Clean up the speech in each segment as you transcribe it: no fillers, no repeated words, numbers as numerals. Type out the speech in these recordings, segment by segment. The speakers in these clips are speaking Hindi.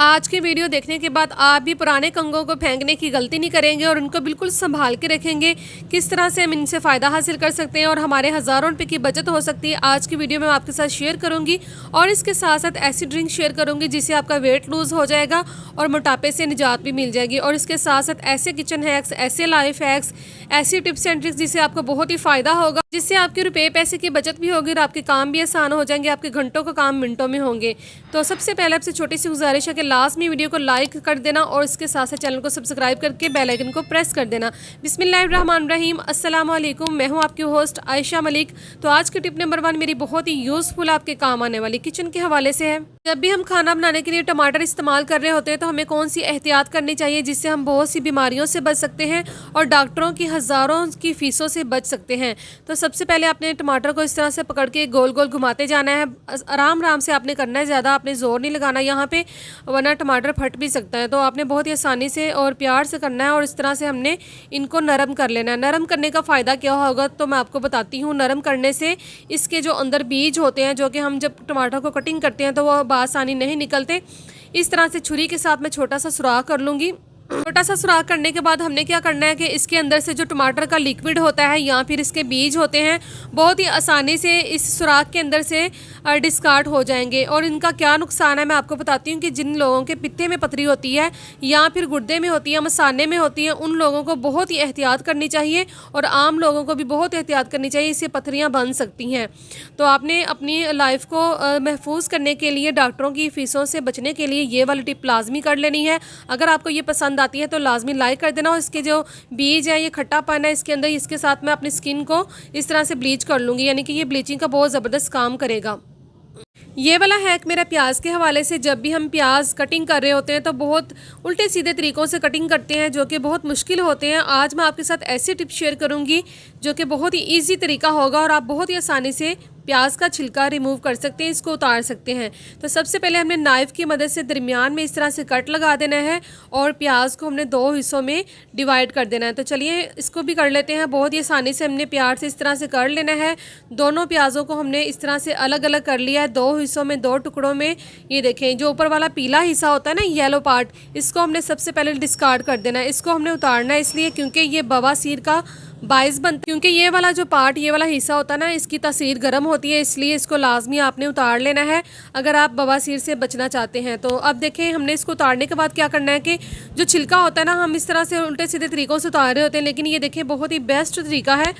आज की वीडियो देखने के बाद आप भी पुराने कंघों को फेंकने की गलती नहीं करेंगे और उनको बिल्कुल संभाल के रखेंगे। किस तरह से हम इनसे फ़ायदा हासिल कर सकते हैं और हमारे हज़ारों रुपए की बचत हो सकती है, आज की वीडियो में मैं आपके साथ शेयर करूंगी। और इसके साथ साथ ऐसी ड्रिंक शेयर करूंगी जिससे आपका वेट लूज़ हो जाएगा और मोटापे से निजात भी मिल जाएगी। और इसके साथ साथ ऐसे किचन हैक्स, ऐसे लाइफ हैक्स, ऐसी टिप्स एंड ट्रिक्स जिससे आपको बहुत ही फ़ायदा होगा, जिससे आपके रुपये पैसे की बचत भी होगी और आपके काम भी आसान हो जाएंगे, आपके घंटों का काम मिनटों में होंगे। तो सबसे पहले आपसे छोटी सी गुजारिश है कि लास्ट में वीडियो को लाइक कर देना और इसके साथ साथ चैनल को सब्सक्राइब करके बेल आइकन को प्रेस कर देना। बिस्मिल्लाहिर्रहमानिर्रहीम, अस्सलाम वालेकुम। मैं हूं आपकी होस्ट आयशा मलिक। तो आज की टिप नंबर 1 मेरी बहुत ही यूज़फुल, आपके काम आने वाली किचन के हवाले से है। जब भी हम खाना बनाने के लिए टमाटर इस्तेमाल कर रहे होते हैं तो हमें कौन सी एहतियात करनी चाहिए जिससे हम बहुत सी बीमारियों से बच सकते हैं और डॉक्टरों की हज़ारों की फ़ीसों से बच सकते हैं। तो सबसे पहले आपने टमाटर को इस तरह से पकड़ के गोल गोल घुमाते जाना है। आराम आराम से आपने करना है, ज़्यादा आपने ज़ोर नहीं लगाना यहाँ पे, वरना टमाटर फट भी सकता है। तो आपने बहुत ही आसानी से और प्यार से करना है और इस तरह से हमने इनको नरम कर लेना है। नरम करने का फ़ायदा क्या होगा तो मैं आपको बताती हूँ। नरम करने से इसके जो अंदर बीज होते हैं, जो कि हम जब टमाटर को कटिंग करते हैं तो वो आसानी नहीं निकलते। इस तरह से छुरी के साथ मैं छोटा सा सुराख कर लूँगी। छोटा सा सुराख करने के बाद हमने क्या करना है कि इसके अंदर से जो टमाटर का लिक्विड होता है या फिर इसके बीज होते हैं, बहुत ही आसानी से इस सुराख के अंदर से डिस्कार्ड हो जाएंगे। और इनका क्या नुकसान है मैं आपको बताती हूँ कि जिन लोगों के पित्ते में पथरी होती है या फिर गुर्दे में होती है, मसाने में होती है, उन लोगों को बहुत ही एहतियात करनी चाहिए और आम लोगों को भी बहुत एहतियात करनी चाहिए, इससे पथरियाँ बन सकती हैं। तो आपने अपनी लाइफ को महफूज करने के लिए, डॉक्टरों की फ़ीसों से बचने के लिए ये वाली टिप लाजमी कर लेनी है। अगर आपको ये पसंद आती है तो लाजमी लाइक कर देना। और इसके जो बीज है, ये खट्टापन है इसके अंदर, इसके साथ मैं अपनी स्किन को इस तरह से ब्लीच कर लूँगी, यानी कि ये ब्लीचिंग का बहुत ज़बरदस्त काम करेगा। ये वाला हैक मेरा प्याज के हवाले से। जब भी हम प्याज कटिंग कर रहे होते हैं तो बहुत उल्टे सीधे तरीक़ों से कटिंग करते हैं जो कि बहुत मुश्किल होते हैं। आज मैं आपके साथ ऐसी टिप शेयर करूंगी जो कि बहुत ही इजी तरीका होगा और आप बहुत ही आसानी से प्याज का छिलका रिमूव कर सकते हैं, इसको उतार सकते हैं। तो सबसे पहले हमने नाइफ़ की मदद से दरमियान में इस तरह से कट लगा देना है और प्याज को हमने 2 हिस्सों में डिवाइड कर देना है। तो चलिए इसको भी कर लेते हैं। बहुत ही आसानी से हमने प्याज से इस तरह से कर लेना है। दोनों प्याज़ों को हमने इस तरह से अलग अलग कर लिया है, 2 हिस्सों में, 2 टुकड़ों में। ये देखें, जो ऊपर वाला पीला हिस्सा होता है ना, येलो पार्ट, इसको हमने सबसे पहले डिस्कार्ड कर देना है। इसको हमने उतारना है इसलिए क्योंकि ये बवासीर का बाइस बनती, क्योंकि ये वाला जो पार्ट, ये वाला हिस्सा होता है ना, इसकी तासीर गर्म होती है, इसलिए इसको लाजमी आपने उतार लेना है अगर आप बवासीर से बचना चाहते हैं। तो अब देखें, हमने इसको उतारने के बाद क्या करना है कि जो छिलका होता है ना, हम इस तरह से उल्टे सीधे तरीक़ों से उतार रहे होते हैं, लेकिन ये देखें बहुत ही बेस्ट तरीका है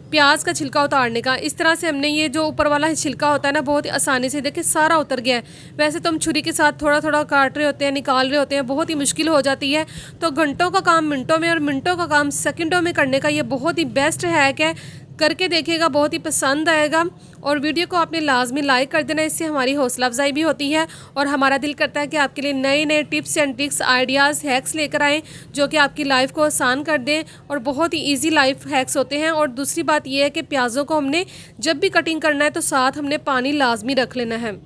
प्याज का छिलका उतारने का। इस तरह से हमने ये जो ऊपर वाला छिलका होता है ना, बहुत ही आसानी से देखिए सारा उतर गया है। वैसे तो हम छुरी के साथ थोड़ा थोड़ा काट रहे होते हैं, निकाल रहे होते हैं, बहुत ही मुश्किल हो जाती है। तो घंटों का काम मिनटों में और मिनटों का काम सेकंडों में करने का ये बहुत ही बेस्ट हैक है। करके देखिएगा, बहुत ही पसंद आएगा। और वीडियो को आपने लाजमी लाइक कर देना, इससे हमारी हौसला अफजाई भी होती है और हमारा दिल करता है कि आपके लिए नए नए tips and tricks, ideas, hacks लेकर आएँ जो कि आपकी लाइफ को आसान कर दें। और बहुत ही इजी लाइफ हैक्स होते हैं। और दूसरी बात यह है कि प्याज़ों को हमने जब भी कटिंग करना है तो साथ हमने पानी लाजमी रख लेना है,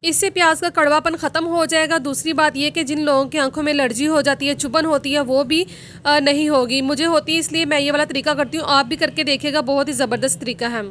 इससे प्याज का कड़वापन ख़त्म हो जाएगा। दूसरी बात यह कि जिन लोगों की आंखों में एलर्जी हो जाती है, चुभन होती है, वो भी नहीं होगी। मुझे होती है, इसलिए मैं ये वाला तरीका करती हूँ। आप भी करके देखिएगा, बहुत ही ज़बरदस्त तरीका है।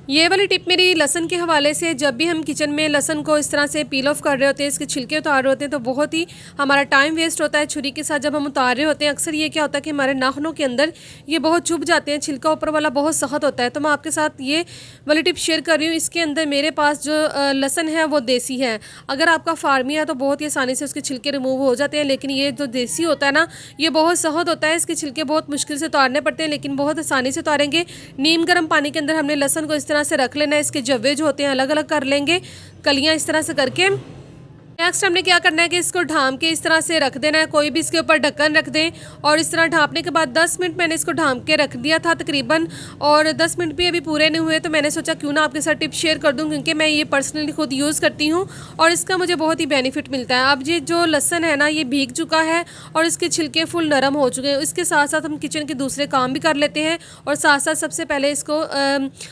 ये वाली टिप मेरी लहसन के हवाले से। जब भी हम किचन में लहसन को इस तरह से पील ऑफ कर रहे होते हैं, इसके छिलके उतार रहे होते हैं, तो बहुत ही हमारा टाइम वेस्ट होता है छुरी के साथ जब हम उतार रहे होते हैं। अक्सर ये क्या होता है कि हमारे नाखूनों के अंदर ये बहुत चुभ जाते हैं, छिलका ऊपर वाला बहुत सख्त होता है। तो मैं आपके साथ ये वाली टिप शेयर कर रही हूँ। इसके अंदर मेरे पास जो लहसन है वो देसी है। अगर आपका फार्मी है तो बहुत ही आसानी से उसके छिलके रिमूव हो जाते हैं, लेकिन ये जो देसी होता है ना, ये बहुत सख्त होता है। इसके छिलके बहुत मुश्किल से उतारने पड़ते हैं, लेकिन बहुत आसानी से उतारेंगे। नीम गर्म पानी के अंदर हमने लहसन को इस तरह से रख लेना है, इसके जव्वे जो होते हैं अलग अलग कर लेंगे, कलियां इस तरह से करके। नेक्स्ट हमने क्या करना है कि इसको ढांप के इस तरह से रख देना है। कोई भी इसके ऊपर ढक्कन रख दें और इस तरह ढांपने के बाद 10 मिनट मैंने इसको ढांप के रख दिया था तकरीबन, और 10 मिनट भी अभी पूरे नहीं हुए। तो मैंने सोचा क्यों ना आपके साथ टिप शेयर कर दूं, क्योंकि मैं ये पर्सनली खुद यूज़ करती हूँ और इसका मुझे बहुत ही बेनिफिट मिलता है। अब ये जो लहसन है ना, ये भीग चुका है और इसके छिलके फुल नरम हो चुके हैं। इसके साथ साथ हम किचन के दूसरे काम भी कर लेते हैं और साथ साथ सबसे पहले इसको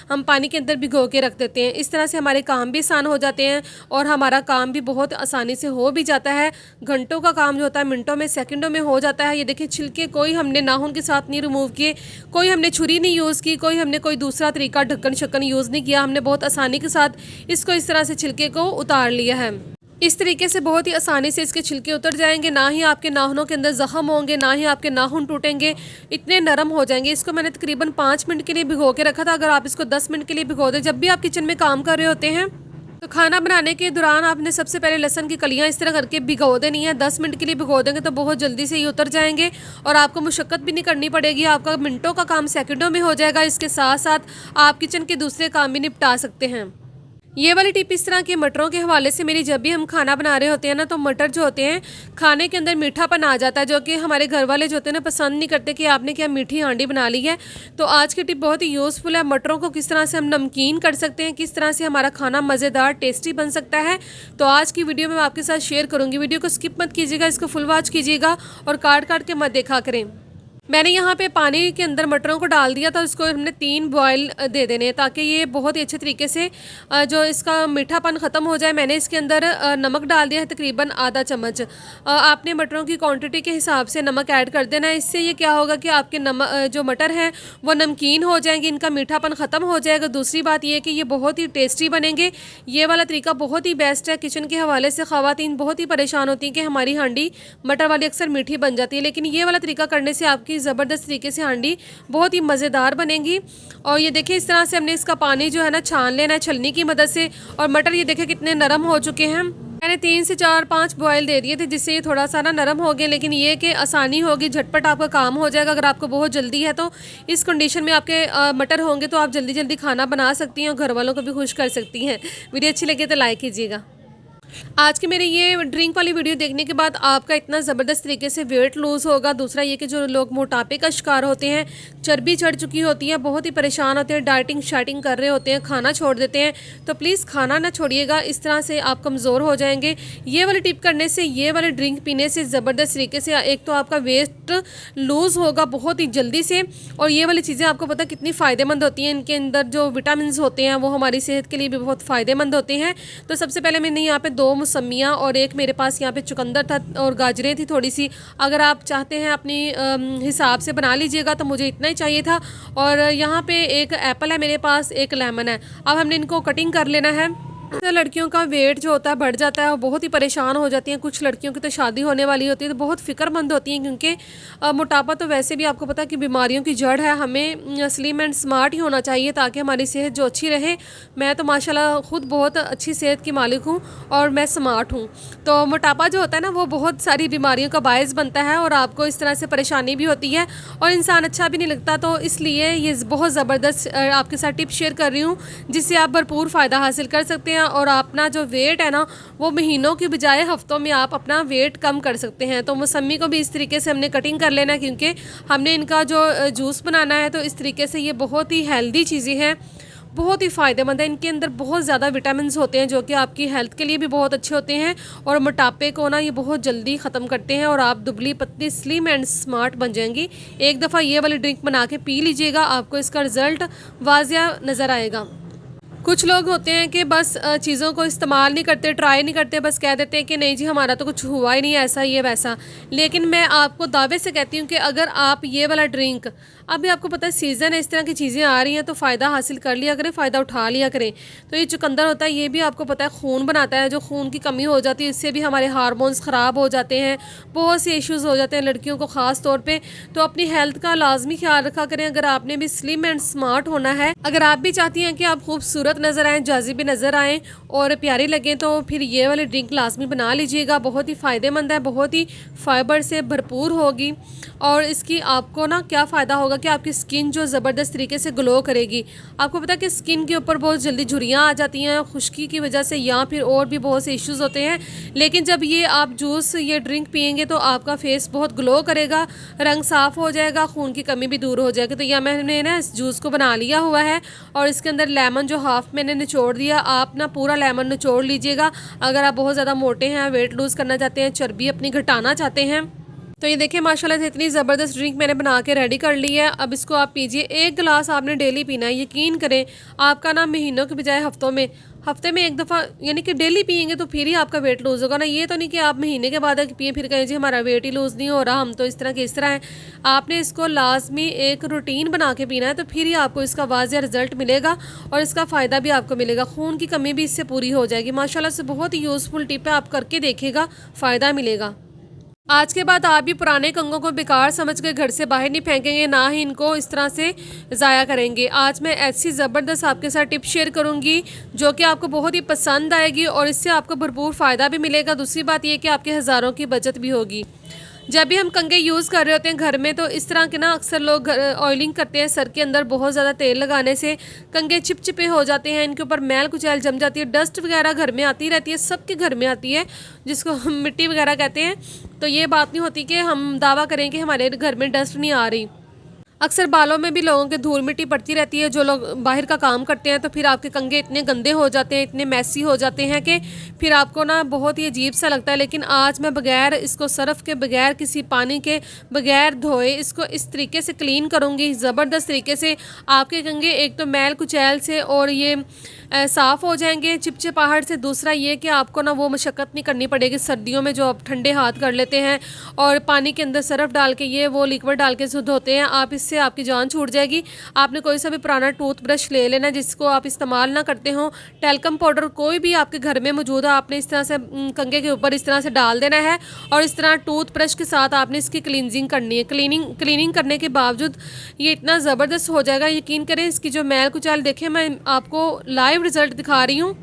हम पानी के अंदर भिगो के रख देते हैं। इस तरह से हमारे काम भी आसान हो जाते हैं और हमारा काम भी बहुत आसानी से हो भी जाता है। घंटों का काम जो होता है मिनटों में, सेकंडों में हो जाता है। ये देखिए, छिलके कोई हमने नाखून के साथ नहीं रिमूव किए, कोई हमने छुरी नहीं यूज़ की, कोई हमने कोई दूसरा तरीका ढक्कन शक्कन यूज़ नहीं किया। हमने बहुत आसानी के साथ इसको इस तरह से छिलके को उतार लिया है। इस तरीके से बहुत ही आसानी से इसके छिलके उतर जाएंगे, ना ही आपके नाखूनों के अंदर ज़ख्म होंगे, ना ही आपके नाखून टूटेंगे, इतने नरम हो जाएंगे। इसको मैंने तकरीबन 5 मिनट के लिए भिगो के रखा था। अगर आप इसको 10 मिनट के लिए भिगो दें, जब भी आप किचन में काम कर रहे होते हैं तो खाना बनाने के दौरान आपने सबसे पहले लहसुन की कलियां इस तरह करके भिगो देनी है। 10 मिनट के लिए भिगो देंगे तो बहुत जल्दी से ये उतर जाएंगे और आपको मुशक्क़त भी नहीं करनी पड़ेगी। आपका मिनटों का काम सेकंडों में हो जाएगा। इसके साथ साथ आप किचन के दूसरे काम भी निपटा सकते हैं। ये वाली टिप इस तरह के मटरों के हवाले से मेरी, जब भी हम खाना बना रहे होते हैं ना, तो मटर जो होते हैं खाने के अंदर मीठापन आ जाता है, जो कि हमारे घर वाले जो होते हैं ना पसंद नहीं करते कि आपने क्या मीठी हांडी बना ली है। तो आज की टिप बहुत ही यूज़फुल है। मटरों को किस तरह से हम नमकीन कर सकते हैं, किस तरह से हमारा खाना मज़ेदार टेस्टी बन सकता है, तो आज की वीडियो में मैं आपके साथ शेयर करूँगी। वीडियो को स्किप मत कीजिएगा, इसको फुल वॉच कीजिएगा और काट काट के मत देखा करें। मैंने यहाँ पे पानी के अंदर मटरों को डाल दिया था, इसको हमने 3 बॉयल दे देने हैं ताकि ये बहुत ही अच्छे तरीके से जो इसका मीठापन ख़त्म हो जाए। मैंने इसके अंदर नमक डाल दिया है तकरीबन आधा चम्मच। आपने मटरों की क्वांटिटी के हिसाब से नमक ऐड कर देना है। इससे ये क्या होगा कि आपके जो मटर हैं वो नमकीन हो जाएंगे, इनका मीठापन ख़त्म हो जाएगा। दूसरी बात ये कि ये बहुत ही टेस्टी बनेंगे। ये वाला तरीका बहुत ही बेस्ट है। किचन के हवाले से ख़वातीन बहुत ही परेशान होती हैं कि हमारी हांडी मटर वाली अक्सर मीठी बन जाती है, लेकिन ये वाला तरीका करने से आपकी ज़बरदस्त तरीके से हांडी बहुत ही मज़ेदार बनेगी। और ये देखिए इस तरह से हमने इसका पानी जो है ना छान लेना है छलनी की मदद से। और मटर ये देखिए कितने नरम हो चुके हैं। मैंने 3 से 4-5 बॉयल दे दिए थे जिससे ये थोड़ा सा ना नरम हो गए, लेकिन ये कि आसानी होगी, झटपट आपका काम हो जाएगा। अगर आपको बहुत जल्दी है तो इस कंडीशन में आपके मटर होंगे तो आप जल्दी जल्दी खाना बना सकती हैं और घर वालों को भी खुश कर सकती हैं। वीडियो अच्छी लगे तो लाइक कीजिएगा। आज की मेरी ये ड्रिंक वाली वीडियो देखने के बाद आपका इतना ज़बरदस्त तरीके से वेट लूज़ होगा। दूसरा ये कि जो लोग मोटापे का शिकार होते हैं, चर्बी चढ़ चुकी होती है, बहुत ही परेशान होते हैं, डाइटिंग शाइटिंग कर रहे होते हैं, खाना छोड़ देते हैं, तो प्लीज़ खाना ना छोड़िएगा। इस तरह से आप कमज़ोर हो जाएंगे। ये वाली टिप करने से, ये वाले ड्रिंक पीने से ज़बरदस्त तरीके से एक तो आपका वेट लूज़ होगा बहुत ही जल्दी से, और ये वाली चीज़ें आपको पता कितनी फ़ायदेमंद होती हैं। इनके अंदर जो विटामिन होते हैं वो हमारी सेहत के लिए भी बहुत फ़ायदेमंद होते हैं। तो सबसे पहले मैंने यहाँ पे 2 मौसमियाँ और एक मेरे पास यहाँ पे चुकंदर था और गाजरें थी थोड़ी सी। अगर आप चाहते हैं अपनी हिसाब से बना लीजिएगा, तो मुझे इतना ही चाहिए था। और यहाँ पे एक एप्पल है मेरे पास, एक लेमन है। अब हमने इनको कटिंग कर लेना है। तो लड़कियों का वेट जो होता है बढ़ जाता है और बहुत ही परेशान हो जाती हैं। कुछ लड़कियों की तो शादी होने वाली होती है तो बहुत फ़िक्रमंद होती हैं, क्योंकि मोटापा तो वैसे भी आपको पता है कि बीमारियों की जड़ है। हमें स्लिम एंड स्मार्ट ही होना चाहिए ताकि हमारी सेहत जो अच्छी रहे। मैं तो माशाल्लाह खुद बहुत अच्छी सेहत की मालिक हूँ और मैं स्मार्ट हूँ। तो मोटापा जो होता है ना वो बहुत सारी बीमारियों का बायस बनता है और आपको इस तरह से परेशानी भी होती है और इंसान अच्छा भी नहीं लगता। तो इसलिए ये बहुत ज़बरदस्त आपके साथ टिप शेयर कर रही हूँ जिससे आप भरपूर फ़ायदा हासिल कर सकते हैं और अपना जो वेट है ना वो महीनों की बजाय हफ्तों में आप अपना वेट कम कर सकते हैं। तो मौसमी को भी इस तरीके से हमने कटिंग कर लेना है, क्योंकि हमने इनका जो जूस बनाना है। तो इस तरीके से ये बहुत ही हेल्दी चीज़ें हैं, बहुत ही फ़ायदेमंद है। इनके अंदर बहुत ज़्यादा विटामिन्स होते हैं जो कि आपकी हेल्थ के लिए भी बहुत अच्छे होते हैं और मोटापे को ना ये बहुत जल्दी ख़त्म करते हैं और आप दुबली पतली स्लिम एंड स्मार्ट बन जाएंगी। एक दफ़ा ये वाली ड्रिंक बना के पी लीजिएगा, आपको इसका रिज़ल्ट वाज़िया नज़र आएगा। कुछ लोग होते हैं कि बस चीज़ों को इस्तेमाल नहीं करते, ट्राई नहीं करते, बस कह देते हैं कि नहीं जी हमारा तो कुछ हुआ ही नहीं, ऐसा ये वैसा। लेकिन मैं आपको दावे से कहती हूँ कि अगर आप ये वाला ड्रिंक, अभी आपको पता है सीज़न है, इस तरह की चीज़ें आ रही हैं, तो फ़ायदा हासिल कर लिया करें, फ़ायदा उठा लिया करें। तो ये चुकंदर होता है, ये भी आपको पता है खून बनाता है। जो खून की कमी हो जाती है इससे भी हमारे हार्मोन्स ख़राब हो जाते हैं, बहुत से इश्यूज़ हो जाते हैं लड़कियों को ख़ास तौर पर। तो अपनी हेल्थ का लाजमी ख्याल रखा करें। अगर आपने भी स्लिम एंड स्मार्ट होना है, अगर आप भी चाहती हैं कि आप खूबसूरत नज़र आएँ, जाज़िबे नज़र आएँ और प्यारी लगें, तो फिर ये वाली ड्रिंक लाजमी बना लीजिएगा। बहुत ही फ़ायदेमंद है, बहुत ही फाइबर से भरपूर होगी और इसकी आपको ना क्या फ़ायदा होगा कि आपकी स्किन जो ज़बरदस्त तरीके से ग्लो करेगी। आपको पता है कि स्किन के ऊपर बहुत जल्दी झुर्रियाँ आ जाती हैं खुश्की की वजह से, या फिर और भी बहुत से इश्यूज़ होते हैं। लेकिन जब ये आप जूस, ये ड्रिंक पियेंगे तो आपका फेस बहुत ग्लो करेगा, रंग साफ़ हो जाएगा, खून की कमी भी दूर हो जाएगी। तो यह मैंने ना इस जूस को बना लिया हुआ है और इसके अंदर लेमन जो हाफ़ मैंने निचोड़ दिया, आप ना पूरा लेमन निचोड़ लीजिएगा। अगर आप बहुत ज़्यादा मोटे हैं, वेट लूज़ करना चाहते हैं, चर्बी अपनी घटाना चाहते हैं, तो ये देखिए माशाल्लाह से इतनी ज़बरदस्त ड्रिंक मैंने बना के रेडी कर ली है। अब इसको आप पीजिए। 1 गिलास आपने डेली पीना है। यकीन करें आपका ना महीनों के बजाय हफ्तों में हफ्ते में एक दफ़ा यानी कि डेली पिएंगे तो फिर ही आपका वेट लूज़ होगा ना। ये तो नहीं कि आप महीने के बाद पिए फिर कहें जी हमारा वेट ही लूज़ नहीं हो रहा, हम तो इस तरह के इस तरह हैं। आपने इसको लाजमी एक रूटीन बना के पीना है, तो फिर ही आपको इसका वाज़िया रिज़ल्ट मिलेगा और इसका फ़ायदा भी आपको मिलेगा। खून की कमी भी इससे पूरी हो जाएगी। माशाल्लाह से बहुत ही यूज़फुल टिप है, आप करके देखिएगा, फ़ायदा मिलेगा। आज के बाद आप भी पुराने कंघों को बेकार समझ के घर से बाहर नहीं फेंकेंगे, ना ही इनको इस तरह से ज़ाया करेंगे। आज मैं ऐसी ज़बरदस्त आपके साथ टिप शेयर करूंगी जो कि आपको बहुत ही पसंद आएगी और इससे आपको भरपूर फ़ायदा भी मिलेगा। दूसरी बात यह कि आपके हज़ारों की बचत भी होगी। जब भी हम कंघे यूज़ कर रहे होते हैं घर में, तो इस तरह के ना अक्सर लोग ऑयलिंग करते हैं। सर के अंदर बहुत ज़्यादा तेल लगाने से कंघे चिपचिपे हो जाते हैं, इनके ऊपर मैल कुचैल जम जाती है, डस्ट वगैरह घर में आती रहती है, सबके घर में आती है, जिसको हम मिट्टी वगैरह कहते हैं। तो ये बात नहीं होती कि हम दावा करें कि हमारे घर में डस्ट नहीं आ रही। अक्सर बालों में भी लोगों के धूल मिट्टी पड़ती रहती है, जो लोग बाहर का काम करते हैं, तो फिर आपके कंघे इतने गंदे हो जाते हैं, इतने मैसी हो जाते हैं कि फिर आपको ना बहुत ही अजीब सा लगता है। लेकिन आज मैं बगैर इसको सर्फ के, बगैर किसी पानी के, बगैर धोए इसको इस तरीके से क्लीन करूँगी, ज़बरदस्त तरीके से। आपके कंघे एक तो मैल कुचैल से और ये साफ़ हो जाएंगे चिपचिपाहट से। दूसरा ये कि आपको ना वो मशक्क़त नहीं करनी पड़ेगी सर्दियों में जो आप ठंडे हाथ कर लेते हैं और पानी के अंदर सरफ डाल के ये वो लिक्विड डाल के धोते हैं, आप इससे आपकी जान छूट जाएगी। आपने कोई सा भी पुराना टूथब्रश ले लेना जिसको आप इस्तेमाल ना करते हो, टेल्कम पाउडर कोई भी आपके घर में मौजूद है, आपने इस तरह से कंघे के ऊपर इस तरह से डाल देना है और इस तरह टूथब्रश के साथ आपने इसकी क्लींजिंग करनी है। क्लीनिंग करने के बावजूद ये इतना ज़बरदस्त हो जाएगा, यकीन करें। इसकी जो मैल कुचैल देखें, मैं आपको लाइव रिज़ल्ट दिखा रही हूँ।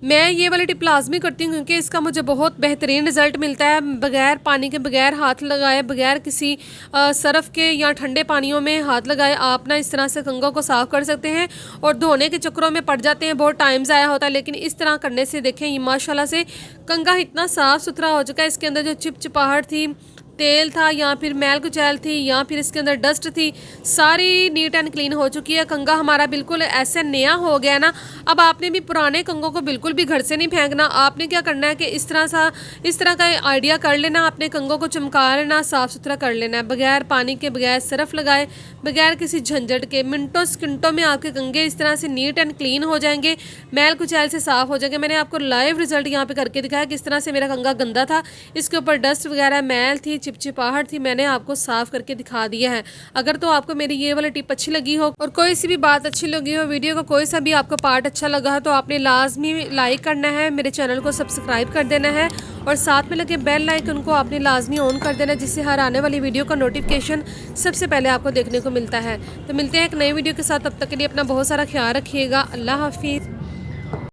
मैं ये वाली टिप लाजमी करती हूँ क्योंकि इसका मुझे बहुत बेहतरीन रिज़ल्ट मिलता है। बगैर पानी के, बगैर हाथ लगाए, बगैर किसी सरफ़ के या ठंडे पानियों में हाथ लगाए आप ना इस तरह से कंघों को साफ़ कर सकते हैं। और धोने के चक्करों में पड़ जाते हैं, बहुत टाइम ज़ाया होता है, लेकिन इस तरह करने से देखें ये माशाल्लाह से कंघा इतना साफ़ सुथरा हो चुका है। इसके अंदर जो चिपचिपाहट थी, तेल था या फिर मैल कुचैल थी या फिर इसके अंदर डस्ट थी, सारी नीट एंड क्लीन हो चुकी है। कंघा हमारा बिल्कुल ऐसे नया हो गया ना। अब आपने भी पुराने कंघों को बिल्कुल भी घर से नहीं फेंकना। आपने क्या करना है कि इस तरह का आइडिया कर लेना, अपने कंघों को चमका लेना, साफ़ सुथरा कर लेना है, बगैर पानी के, बगैर सरफ लगाए, बगैर किसी झंझट के। मिनटों सेकंडों में आपके कंघे इस तरह से नीट एंड क्लीन हो जाएंगे, मैल कुचैल से साफ़ हो जाएंगे। मैंने आपको लाइव रिजल्ट यहाँ पे करके दिखाया किस तरह से मेरा कंघा गंदा था, इसके ऊपर डस्ट वगैरह मैल थी, चिपचिपाहट थी, मैंने आपको साफ़ करके दिखा दिया है। अगर तो आपको मेरी ये वाली टिप अच्छी लगी हो और कोई सी भी बात अच्छी लगी हो, वीडियो का कोई सा भी आपको पार्ट अच्छा लगा है, तो आपने लाजमी लाइक करना है, मेरे चैनल को सब्सक्राइब कर देना है और साथ में लगे बेल आइकन को आपने लाजमी ऑन कर देना है, जिससे हर आने वाली वीडियो का नोटिफिकेशन सबसे पहले आपको देखने को मिलता है। तो मिलते हैं एक नई वीडियो के साथ, तब तक के लिए अपना बहुत सारा ख्याल रखिएगा। अल्लाह हाफिज़।